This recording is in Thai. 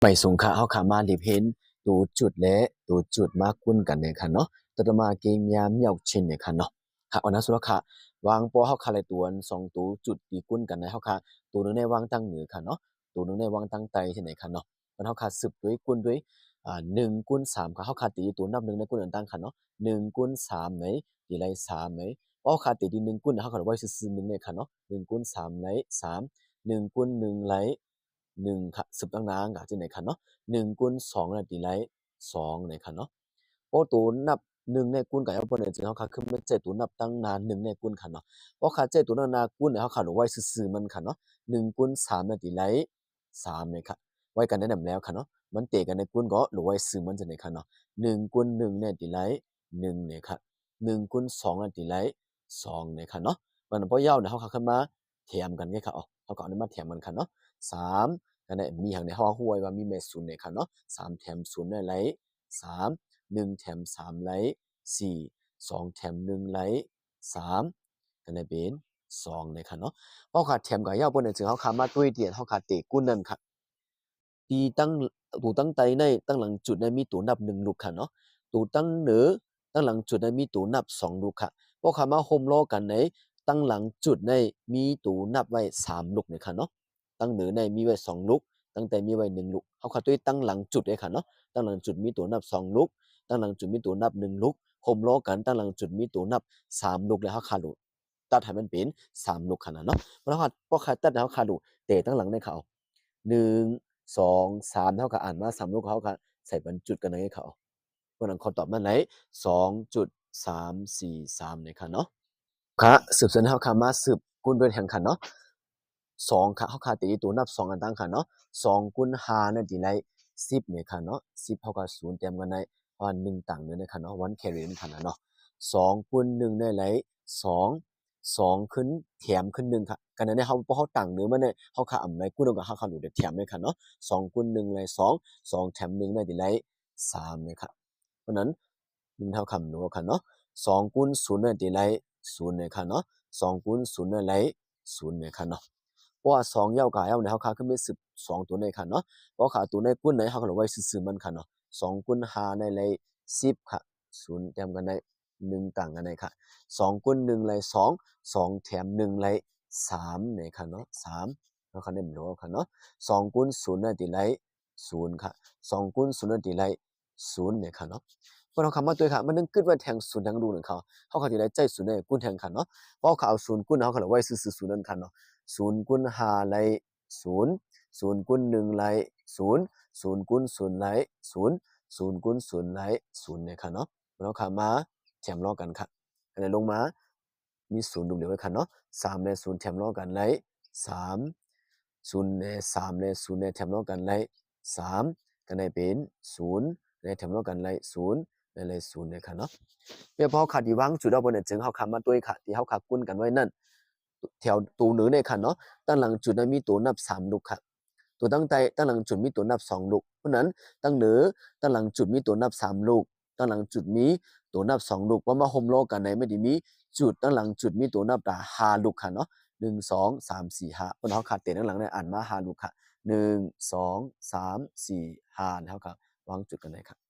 ไม่สงค่ะเขาขามาหลีเพนตูจุดและตูจุดมากุ้นกันเนี่ยค่ะเนาะตัวมาเกมยามเหยาชินเนี่ยค่ะเนาะค่ะอันนั้นสุดค่ะวางปอเขาคาเลยตัวสองตูจุดตีกุ้นกันในเขาค่ะตัวนึงในวางตั้งเหนือค่ะเนาะตัวนึงในวางตั้งไตที่ไหนค่ะเนาะมันเขาค่ะสืบด้วยกุ้นด้วย1 คูณ 3ค่ะเขาค่ะตีตัวนับหนึ่งในกุ้นตั้งค่ะเนาะ1 คูณ 3ไหนตีไร3ไหนเพราะค่ะตีดี1 กุ้นเขาค่ะไว้ซื้อหนึ่งเนี่ยค่ะเนาะ1 คูณ 3ไหน31 คูณ 1ไหน1ค่ะสืบตั้งนานกับที่ไหนค่ะเนาะ1 คูณ 2น่ะตีไร2เนี่ยค่ะเนาะเพราะตัวนับหนึ่งในกุนกับเอาบนเนี่ยจึงเขาค่ะคือมันเจตัวนับตั้งนานหนึ่งในกุนค่ะเนาะเพราะค่ะเจตัวนากุนเนี่ยเขาค่ะไว้ซื่อๆมันค่ะเนาะ1 คูณ 3น่ะตีไร3เนี่ยค่ะไว้กันแนะนำแล้วค่ะเนาะมันเตะกันในกุนก็หรือไว้ซื่อมันจะไหนค่ะเนาะ1 คูณ 1เนี่ยตีไร1เนี่ยค่ะ1 คูณ 2น่ะตีไร2เนี่ยค่ะเนาะมันพอยาวเนี่ยเขาค่ะขึ้นมาแถมกันไงค่ะอ๋อเขาก็เอามาแถมกันค่ะเนาะ3กันเนี่ยมีอย่างในห้อห้วยว่ามีเมศูนย์เนี่ยค่ะเนาะ3แถม0ได้ไร3 1 แถม 3ไหล4 2 แถม 1ไหล3กันได้เป็น2นะครับเนาะเพราะขาดแถมกับยาวบนเนี่ยจึงเขาขามาด้วยเดียนเขาขาดเตะกุ้นนั่นค่ะตีตั้งตูตั้งไตในตั้งหลังจุดในมีตูนับ1 ลูกค่ะเนาะตูตั้งเหนือตั้งหลังจุดในมีตูนับ2 ลูกค่ะเพราะขามาโฮมโลกันในตั้งหลังจุดในมีตูนับไว้3 ลูกเนี่ยค่ะเนาะตั้งเหนือในมีไว้2 ลูกตั้งแต่มีไว้1 ลูกเขาขาดด้วยตั้งหลังจุดเลยค่ะเนาะตั้งหลังจุดมีตูนับ2 ลูกตั้งหลังจุดมีตัวนับ1 ลูกโฮมโลกันตั้งหลังจุดมีตัวนับ3 ลูกแล้วเขาขาดูตัดให้มันเป็น3 ลูกขนาดเนาะเพราะว่าพอขาดตัดแล้วขาดูเตะตั้งหลังในเขา1 2 3เท่ากับอ่านมา3 ลูกเขาก็ใส่บรรจุดกันในเขาเพราะนั้นคำตอบมันไหน2.343ในค่ะเนาะค่ะสืบสวนเขาขามาสืบกุนด้วยแห่งขันเนาะ2ค่ะเขาขาตีตัวนับ2อันตั้งค่ะเนาะ2 คูณ 5นั่นตีไร10เนี่ยค่ะเนาะ10เท่ากับ0เต็มกันในว่า1ต่างเนื้อในค่ะเนาะวันแครีนค่ะเนาะ2 คูณ 1ได้ไร2 2ขึ้นแถมขึ้น1ค่ะกันนั้นเนี่ยเขาเพราะเขาต่างเนื้อมันเนี่ยเขาขาอ่ำไรกู้นกับเขาขาหลุดแถมเลยค่ะเนาะ2 คูณ 1ไร2 แถม1ได้ตีไร3เนี่ยค่ะเพราะนั้น1เท่าคำหนูค่ะเนาะ2 คูณ 0ได้ตีไร0เนี่ยค่ะเนาะ2 คูณ 0ได้ไร0เนี่ยค่ะเนาะเพราะว่า2ยาวกับยาวเนี่ยเขาขาขึ้นไป12ตัวในค่ะเนาะเพราะขาตัวในกุ้นไหนเขาก็เลยไว้ซื่อๆมันค่ะเนาะ2 คูณ 5ในเลย10ค่ะ0แถมกันได้1ต่างกันได้ค่ะ2 คูณ 1เลย2แถม1เลย3เนี่ยค่ะเนาะ3แล้วคันได้บ่รู้ค่ะเนาะ2 คูณ 0ได้ตีไร0ค่ะ2 คูณ 0ได้ตีไร0เนี่ยค่ะเนาะเพราะเราคำว่าตัวค่ะมันนึงคิดว่าแทง0แทงรูนึงเขาก็สิได้ใจ0ได้กุ้นแทงค่ะเนาะเพราะเขาเอา0กุ้นเขาก็เลยไว้ซื่อๆ0นั่นค่ะเนาะ0 คูณ 5ไร0 0 คูณ 1ไร0 0 คูณ 0ไร0 0 คูณ 0ไร0เนี่ยค่ะเนาะแล้วค่ะมาแถมล้อกันค่ะอันไหนลงมามี0ดุมเดียวไว้ค่ะเนาะ3และ0แถมล้อกันไร3 0และ3และ0และแถมล้อกันไร3กันได้เป็น0และแถมล้อกันไร0และไร0เนี่ยค่ะเนาะเพื่อพอขาดที่วางจุดเอาบนเนี่ยจึงเขาคำมาด้วยค่ะที่เขาขากุ้นกันไว้นั่นแถวตูเหนือเนี่ยค่ะเนาะตั้งหลังจุดนั้นมีตัวนับ3 ลูกค่ะตัวตั้งใจตั้งหลังจุดมีตัวนับ2 ลูกเพราะนั้นตั้งเหนือตั้งหลังจุดมีตัวนับ3 ลูกตั้งหลังจุดมีตัวนับ2 ลูกว่ามาโฮมโลกันไหนไม่ได้มีจุดตั้งหลังจุดมีตัวนับด่า5 ลูกค่ะเนาะ1 2 3 4 5เพราะเขาขาดเตะตั้งหลังเนี่ยอ่านมา5 ลูกค่ะ1 2 3 4 5เท่ากับวางจุดกันไหนค่ะ